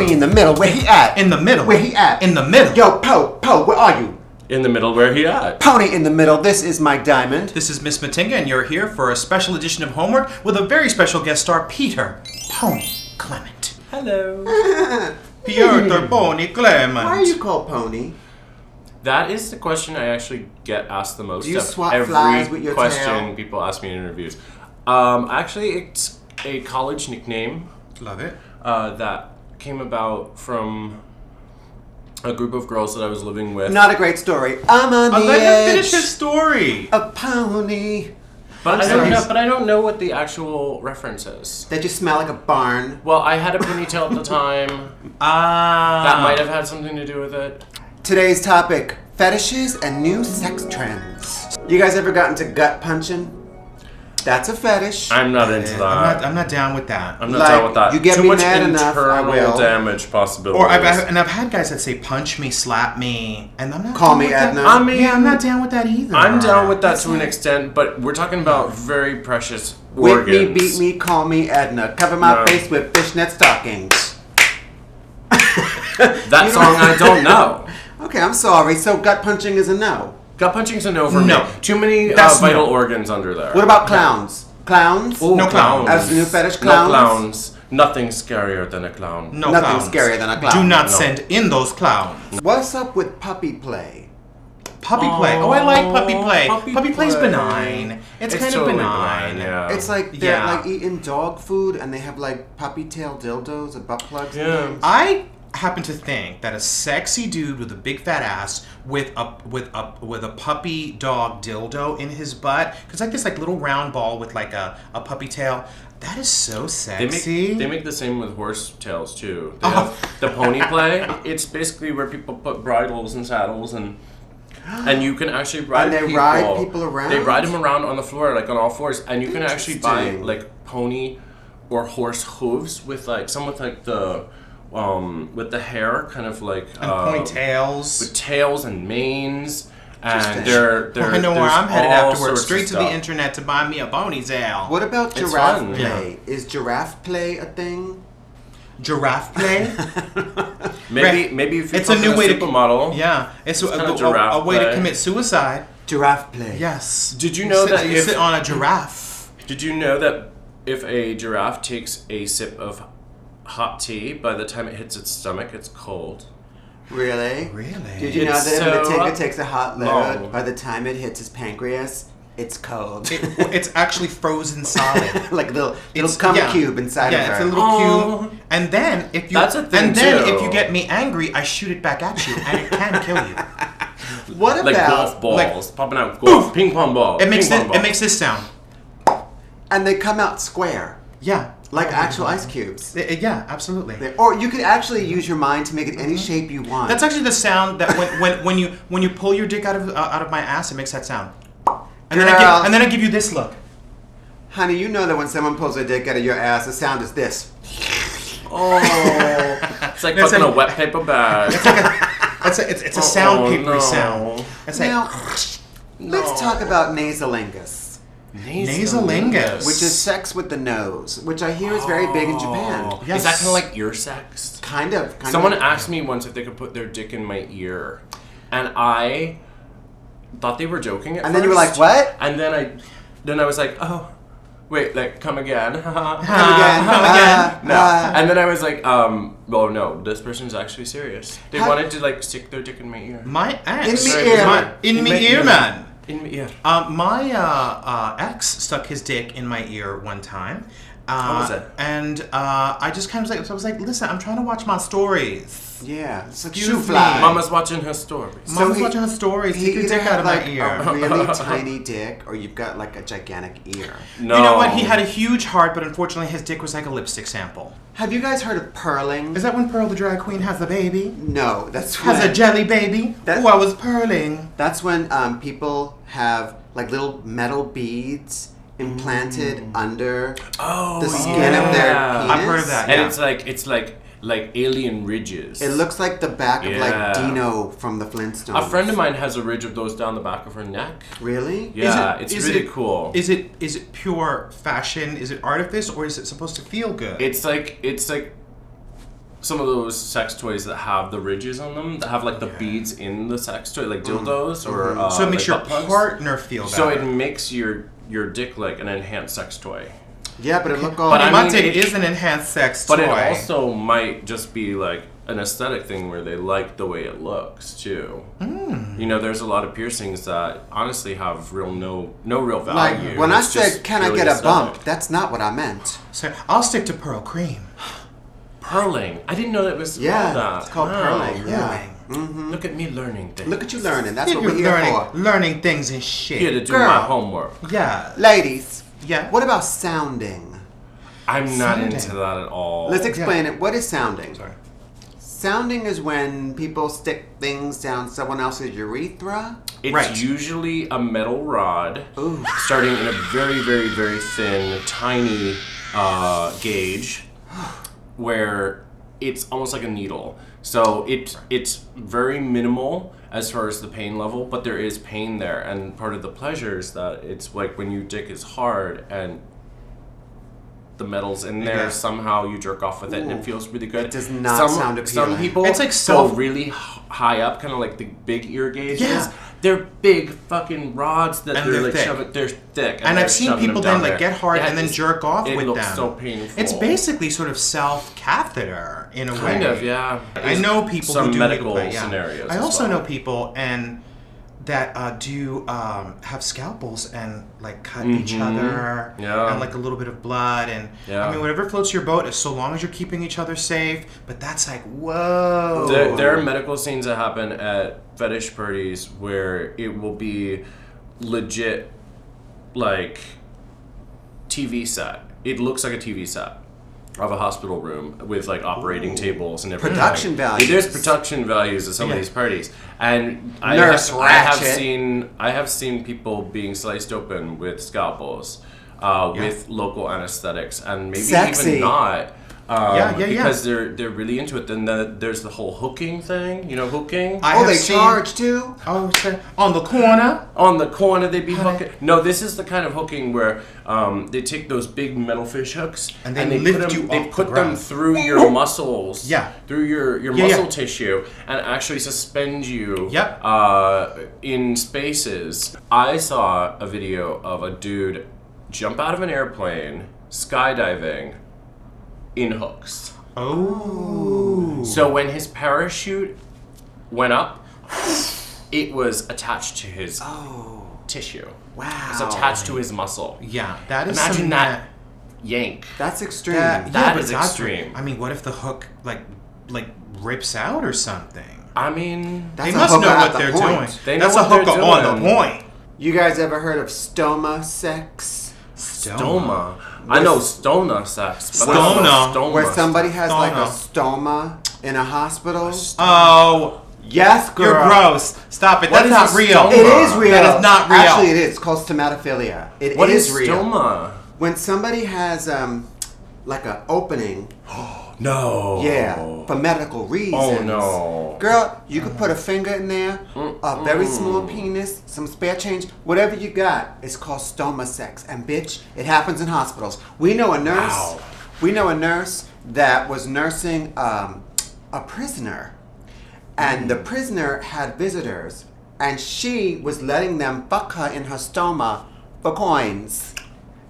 Pony in the middle. Where he at? In the middle. Where he at? In the middle. Yo, Poe, where are you? In the middle, where he at? Pony in the middle. This is Mike Diamond. This is Miss Matinga, and you're here for a special edition of Homework with a very special guest star, Peter Pony Clement. Hello. Peter Pony Clement. Why are you called Pony? That is the question I actually get asked the most. Do you of swat every flies with your question tail? people ask me in interviews. Actually, it's a college nickname. Love it. That came about from a group of girls that I was living with. Not a great story. I'm on the Let him edge. finish his story. A pony. But I sorry. don't know. But I don't know what the actual reference is. That you smell like a barn. Well, I had a ponytail at the time. Ah. That might have had something to do with it. Today's topic: fetishes and new sex trends. You guys ever gotten to gut punching? That's a fetish. I'm not into that. I'm not down with that. I'm not down with that. You get Too me much mad enough, I internal will. damage possibilities. Or I've had guys that say punch me, slap me, and I'm not. Call down me with that. Edna. I mean, Yeah, I'm not down with that either. I'm down with that It's to an like- extent, but we're talking about very precious Whip organs. me, beat me, call me Edna. Cover my No. face with fishnet stockings. That song I don't know. Okay, I'm sorry. So gut punching is a no. Gut punching's a no for No. me. Too many That's vital no. organs under there. What about clowns? Clowns? Ooh, No clowns. As a new fetish, No clowns? clowns. Nothing scarier than a clown. No Nothing clowns. scarier than a clown. Do not No. send in those clowns. What's up with puppy play? Puppy play. Oh, I like puppy play. Puppy Puppy play's play. benign. It's kind totally of benign. Yeah. It's like they're Yeah. like eating dog food and they have like puppy tail dildos or butt plugs. Yeah. And things. I happen to think that a sexy dude with a big fat ass with a puppy dog dildo in his butt, because like this like little round ball with like a puppy tail, that is so sexy. They make the same with horse tails too. They Oh. have the pony play. It's basically where people put bridles and saddles and you can actually ride And they ride people around? They ride them around on the floor like on all fours, and you can actually buy Interesting. like pony or horse hooves with like some with like the with the hair kind of like and ponytails. with tails and manes. Interesting. And they're I know where there's I'm headed all afterwards. sorts of Straight to the stuff. internet to buy me a ponytail. What about It's giraffe fun. play? Is giraffe play a thing? Giraffe play? Maybe if you're It's a new way to supermodel. Yeah, it's It's a kinda giraffe a way to play. commit suicide. Giraffe play. Yes. Did you know that you if sit on a giraffe? Did you know that if a giraffe takes a sip of hot tea, by the time it hits its stomach, it's cold? Really? Really? Did you know It's that so if Matinga takes a hot load, long. by the time it hits his pancreas, it's cold. It's actually frozen solid. like a little It's- cum yeah. cube inside Yeah, of her. it's a little Oh. cube. And then if you That's a thing, and then too. if you get me angry, I shoot it back at you, and it can kill you. What Like about? golf balls popping out, golf ping pong balls. It makes ping this, pong balls. it makes this sound. And they come out square, Yeah. like actual ice cubes. Yeah, absolutely. Or you could actually use your mind to make it any shape you want. That's actually the sound that when you pull your dick out of my ass, it makes that sound. And Girl. then I give you this look. Honey, you know that when someone pulls a dick out of your ass, the sound is this. Oh, it's like It's fucking like- a wet paper bag. It's a sound papery sound. It's like Now, let's talk about nasolingus, nasolingus, which is sex with the nose, which I hear is very big in Japan. Yes. Is that kind of like ear sex? Kind of. Someone asked me once if they could put their dick in my ear, and I thought they were joking at And then you were first. like, what? And then I was like, oh, wait, like come again. Come again. come again. No. And then I was like, well, no, this person's actually serious. They How- wanted to like stick their dick in my ear. my ex. In me ear. In me ear, man. In my ear. My ex stuck his dick in my ear one time. How was it? And I just kind of was like, listen, I'm trying to watch my stories. Yeah, it's like Excuse shoe fly. me. Mama's watching her stories. Mama's watching her stories. He Take your either dick out had of like my ear. a really tiny dick, or you've got like a gigantic ear. No. You know what? He had a huge heart, but unfortunately his dick was like a lipstick sample. Have you guys heard of purling? Is that when Pearl the drag queen has the baby? No, that's Has when, a jelly baby? That- Oh, I was purling. that's when people have like little metal beads implanted under Oh, the skin of their yeah. penis. I've heard of that. And Yeah. it's like alien ridges. It looks like the back of like Yeah. Dino from the Flintstones. A friend of mine has a ridge of those down the back of her neck. Really? Yeah, Is it's it- really cool. Is it pure fashion? Is it artifice, or is it supposed to feel good? It's like some of those sex toys that have the ridges on them, that have like the beads in the sex toy, like dildos or so it makes like your butt plugs. partner feel better. So it makes your dick like an enhanced sex toy. Yeah, but it look all. But I my mean, dick it- is an enhanced sex toy. But it also might just be like an aesthetic thing where they like the way it looks too. You know, there's a lot of piercings that honestly have no real value. Like when I It's just said, "Can I purely get a aesthetic. bump?" That's not what I meant. So I'll stick to pearl cream. Purling. I didn't know that it was called Yeah, that. it's called Wow. purling. Yeah. Look at me learning things. Look at you learning. That's what You're we're here learning, for. learning things and shit. Here to do Girl. my homework. Yeah. Ladies, Yeah. what about sounding? I'm not Sounding. into that at all. Let's explain it. What is sounding? Sorry. Sounding is when people stick things down someone else's urethra. It's Right. usually a metal rod, Ooh. starting in a very, very, very thin, tiny gauge, where it's almost like a needle. So it's very minimal as far as the pain level, but there is pain there, and part of the pleasure is that it's like when your dick is hard and the metal's in there, Yeah. somehow you jerk off with it and Ooh. it feels really good. It does not sound Some appealing. people It's like go self- really high up, kind of like the big ear gauges. Yeah. They're big fucking rods that And they're they're like thick. shoving. They're thick, And they're I've seen shoving people them then down like there. get hard Yeah, and then it's- jerk off it with looks them. so painful. It's basically sort of self-catheter in a way. kind of, yeah. I know people Some who do medical it, yeah. scenarios. I as also well. know people that do have scalpels and like cut each other Yeah. and like a little bit of blood and Yeah. I mean whatever floats your boat, so long as you're keeping each other safe. But that's like whoa. There are medical scenes that happen at fetish parties where it will be legit, like TV set. It looks like a TV set of a hospital room with like operating tables and everything. Production values. There's production values at some of Yeah. these parties, and Nurse I have Ratchet. seen people being sliced open with scalpels, with local anesthetics, and maybe Sexy. even not. Yeah. Because they're really into it. Then there's the whole hooking thing. You know, hooking. I Oh, have they seen- charge too? Oh, so on the corner. On the corner, they'd be Honey. hooking. No, this is the kind of hooking where they take those big metal fish hooks And they they lift put them, you They off the put them ground. through your muscles. Yeah. Through your Yeah, muscle yeah. tissue and actually suspend you. Yep. In spaces. I saw a video of a dude jump out of an airplane skydiving in hooks. Oh. So when his parachute went up, it was attached to his tissue. Wow. It's attached to his muscle. Yeah, that is Imagine some that yank. That's extreme. That That but is that's- extreme. I mean, what if the hook like rips out or something? I mean, That's They a must hooker know at what the they're point. doing. They know That's a what they're hooker on the doing. point. You guys ever heard of stoma sex? stoma. I know stona sex, but I don't know Stoma. stoma. Where somebody has like a Stoma. stoma in a hospital? Oh, Yes, girl. you're gross. Stop it. What That's is not a real. stoma? It is real. That is not real. Actually, it is. It's called stomatophilia. It What is is real. stoma? When somebody has like an opening, No. yeah, for medical reasons. Oh no. Girl, you could put a finger in there, a very small penis, some spare change, whatever you got. It's called stoma sex. And bitch, it happens in hospitals. We know a nurse. Wow. We know a nurse that was nursing a prisoner. And the prisoner had visitors. And she was letting them fuck her in her stoma for coins.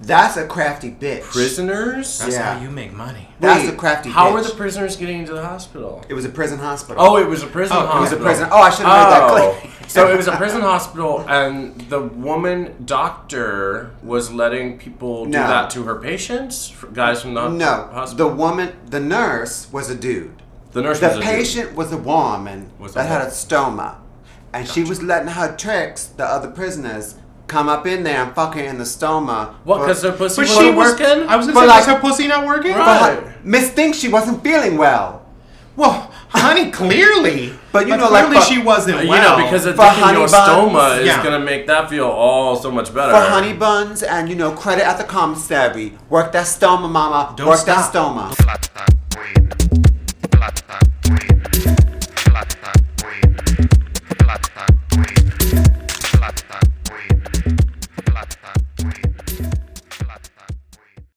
That's a crafty bitch. Prisoners? That's Yeah. how you make money. That's Wait, a crafty How bitch. were the prisoners getting into the hospital? It was a prison hospital. Oh, it was a prison Oh, it was a hospital. prison. Oh, I should have made that clear. So it was a prison hospital, and the woman doctor was letting people do No. that to her patients, guys from the No, hospital. the nurse was a dude. The nurse The was a dude. patient was a woman Was a that had a woman. stoma. And she was letting her tricks, the other prisoners, come up in there and fuck her in the stoma. What? for- Because their pussy But wasn't she was working? I was But gonna say, like- was her pussy not working? for Right. her- Miss thinks she wasn't feeling well. Well, honey, clearly. But you know, like, clearly for- she wasn't well. You know, because a For dick in honey your buns? stoma is Yeah. going to make that feel all so much better. For honey buns and, credit at the commissary. Work that stoma, mama. Don't Work stop. that stoma. Black, black, weed. Black, black,